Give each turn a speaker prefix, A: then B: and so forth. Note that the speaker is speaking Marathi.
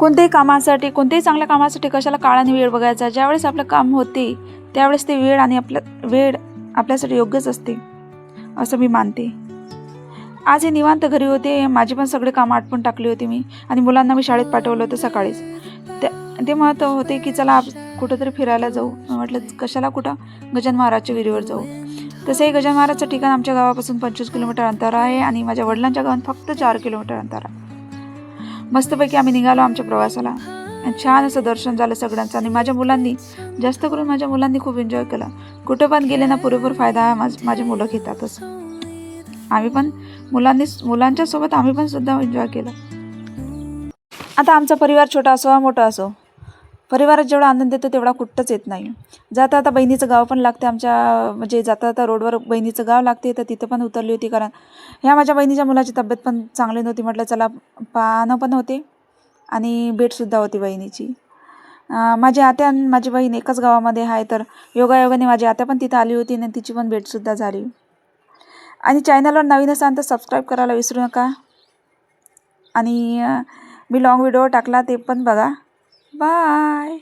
A: कोणत्याही कामासाठी, कोणत्याही चांगल्या कामासाठी कशाला काळ आणि वेळ बघायचा. ज्यावेळेस आपलं काम होते त्यावेळेस ते वेळ आपल्यासाठी योग्यच असते असं मी मानते. आज हे निवांत घरी होते. माझी पण सगळे कामं आटपून टाकली होती मी आणि मुलांना मी शाळेत पाठवलं होतं सकाळीच. ते म्हणत होते की चला कुठंतरी फिरायला जाऊ. म्हटलं कशाला, कुठं? गजानन महाराजच्या विहिरीवर जाऊ. तसंही गजानन महाराजचं ठिकाण आमच्या गावापासून 25 किलोमीटर अंतर आहे आणि माझ्या वडिलांच्या गावात फक्त 4 किलोमीटर अंतर आहे. मस्तपैकी आम्ही निघालो आमच्या प्रवासाला आणि छान असं दर्शन झालं सगळ्यांचं. आणि जास्त करून माझ्या मुलांनी खूप एन्जॉय केला. कुठं पण गेले ना पुरेपूर फायदा माझे मुलं घेतातच. आम्ही पण मुलांच्या सोबत आम्ही पण सुद्धा एन्जॉय केला. आता आमचा परिवार छोटा असो मोठा असो, परिवारात जेवढा आनंद देतो तेवढा कुठंच येत नाही. जाता आता बहिणीचं गाव पण लागते आमच्या, म्हणजे जाता रोडवर बहिणीचं गाव लागते, तर तिथं पण उतरली होती. कारण ह्या माझ्या बहिणीच्या मुलाची तब्येत पण चांगली नव्हती. म्हटलं चला पाहणं पण होते आणि भेटसुद्धा होती बहिणीची. माझी आत्या आणि माझी बहीण एकाच गावामध्ये आहे, तर योगायोगाने माझी आत्या पण तिथं आली होती आणि तिची पण भेटसुद्धा झाली. आणि चॅनलवर नवीन असाल तर सबस्क्राईब करायला विसरू नका. आणि मी लॉंग व्हिडिओ टाकला ते पण बघा. बाय.